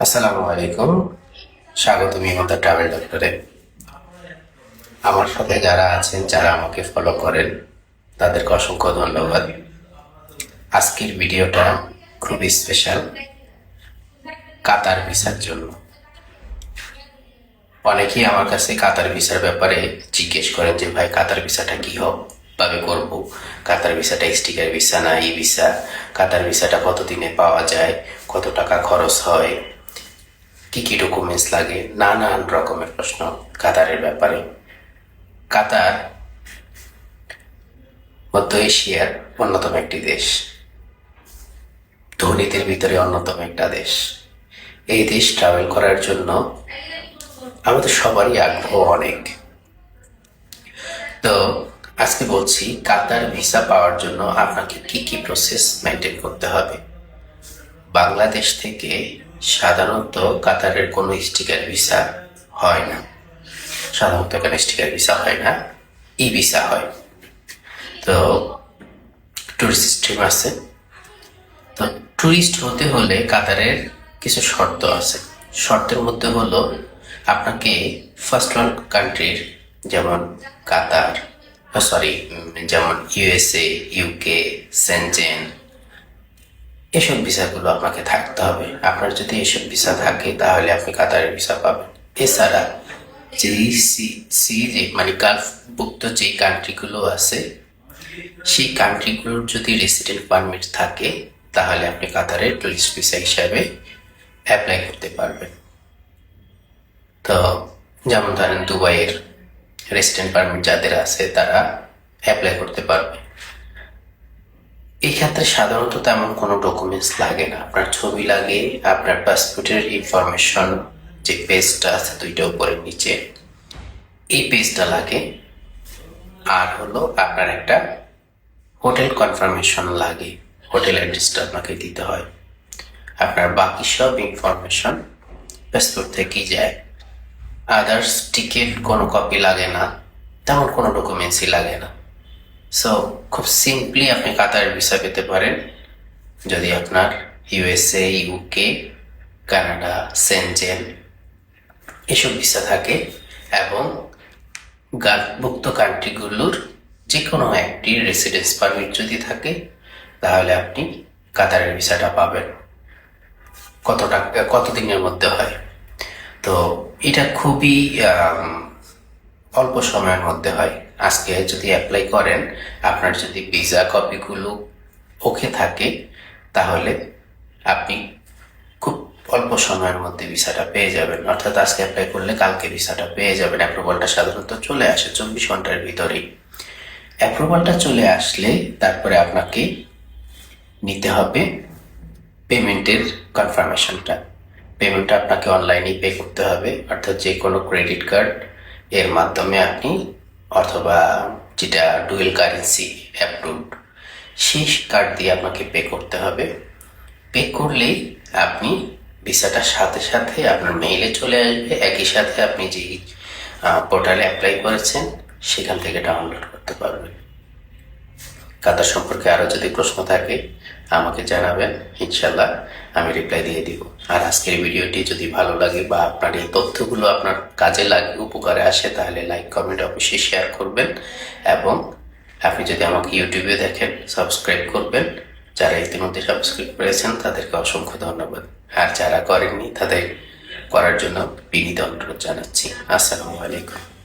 আসসালামু আলাইকুম। স্বাগত ইমন্তা ট্রাভেল ডক্টরে। আমার সাথে যারা আছেন, যারা আমাকে ফলো করেন, তাদেরকে অসংখ্য ধন্যবাদ। আজকের ভিডিওটা খুবই স্পেশাল কাতার ভিসার জন্য। অনেকেই আমার কাছে কাতার ভিসার ব্যাপারে জিজ্ঞেস করেন যে ভাই কাতার ভিসাটা ভাবে করব, কাতার ভিসাটা স্টিকার ভিসা না ই ভিসা, কাতার ভিসাটা কতদিনে পাওয়া যায়, কত টাকা খরচ হয়, কি কি ডকুমেন্টস লাগে, নানান রকমের প্রশ্ন কাতারের ব্যাপারে। কাতার মধ্য এশিয়ার অন্যতম একটি দেশ, ধনীদের ভিতরে অন্যতম একটা দেশ। এই দেশ ট্রাভেল করার জন্য আমাদের সবারই আগ্রহ অনেক। তো আজকে বলছি কাতার ভিসা পাওয়ার জন্য আপনাকে কি কি প্রসেস মেনটেন করতে হবে। বাংলাদেশ থেকে সাধারণত কাতারের কোনো স্টিকার ভিসা হয় না, সাধারণত এখানে স্টিকার ভিসা হয় না, ই ভিসা হয়। তো টুরিস্ট স্ট্রিম আছে। তো টুরিস্ট হতে হলে কাতারের কিছু শর্ত আছে। শর্তের মধ্যে হলো আপনাকে ফার্স্ট ওয়ার্ল্ড কান্ট্রির যেমন কাতার, যেমন ইউএসএ, ইউকে, সেনজেন, এসব ভিসাগুলো আপনাকে থাকতে হবে। আপনার যদি এসব ভিসা থাকে তাহলে আপনি কাতারের ভিসা পাবেন। এছাড়া মানে গালফভুক্ত যে কান্ট্রিগুলো আছে, সেই কান্ট্রিগুলোর যদি রেসিডেন্ট পারমিট থাকে তাহলে আপনি কাতারের টুরিস্ট ভিসা হিসাবে অ্যাপ্লাই করতে পারবেন। তো যেমন ধরেন দুবাইয়ের রেসিডেন্ট পারমিট যাদের আছে তারা অ্যাপ্লাই করতে পারবে। এই ক্ষেত্রে সাধারণত তেমন কোনো ডকুমেন্টস লাগে না। আপনার ছবি লাগে, আপনার পাসপোর্টের ইনফরমেশন যে পেজটা আছে দুইটা উপরের নিচে, এই পেজটা লাগে। আর হলো আপনার একটা হোটেল কনফার্মেশন লাগে, হোটেল অ্যাড্রেসটা আপনাকে দিতে হয়। আপনার বাকি সব ইনফরমেশন পাসপোর্ট থেকেই যায়। আদার্স টিকিট কোনো কপি লাগে না, তেমন কোনো ডকুমেন্টসই লাগে না। সো খুব সিম্পলি আপনি কাতারের ভিসা পেতে পারেন যদি আপনার ইউএসএ, ইউকে, কানাডা, সেনজেন এসব ভিসা থাকে এবং গালফভুক্ত কান্ট্রিগুলোর যে কোনো একটি রেসিডেন্স পারমিট যদি থাকে তাহলে আপনি কাতারের ভিসাটা পাবেন। কতদিনের মধ্যে হয়? তো এটা খুবই অল্প সময়ের মধ্যে হয়। আজকে যদি অ্যাপ্লাই করেন, আপনার যদি ভিসা কপিগুলো ওকে থাকে তাহলে আপনি খুব অল্প সময়ের মধ্যে ভিসাটা পেয়ে যাবেন। অর্থাৎ আজকে অ্যাপ্লাই করলে কালকে ভিসাটা পেয়ে যাবেন। অ্যাপ্রুভালটা সাধারণত চলে আসে 24 ঘন্টার ভিতরেই। অ্যাপ্রুভালটা চলে আসলে তারপরে আপনাকে নিতে হবে পেমেন্টের কনফার্মেশনটা। পেমেন্টটা আপনাকে অনলাইনেই পে করতে হবে, অর্থাৎ যে কোনো ক্রেডিট কার্ড এর মাধ্যমে আপনি, অথবা যেটা ডুয়েল কারেন্সি অ্যাপ্রুভড সেই কার্ড দিয়ে আপনাকে পে করতে হবে। পে করলেই আপনি ভিসাটা সাথে সাথে আপনার মেইলে চলে আসবে। একই সাথে আপনি যেই পোর্টালে অ্যাপ্লাই করেছেন সেখান থেকে ডাউনলোড করতে পারবেন। কাতার সম্পর্কে আরও যদি প্রশ্ন থাকে আমাকে জানাবেন, ইনশাল্লাহ আমি রিপ্লাই দিয়ে দিব। আর আজকের ভিডিওটি যদি ভালো লাগে বা আপনার এই তথ্যগুলো আপনার কাজে লাগে, উপকারে আসে, তাহলে লাইক কমেন্ট অবশ্যই শেয়ার করবেন। এবং আপনি যদি আমাকে ইউটিউবে দেখেন সাবস্ক্রাইব করবেন। যারা ইতিমধ্যে সাবস্ক্রাইব করেছেন তাদেরকে অসংখ্য ধন্যবাদ। আর যারা করেননি তাদের করার জন্য বিনীত অনুরোধ জানাচ্ছি। আসসালামু আলাইকুম।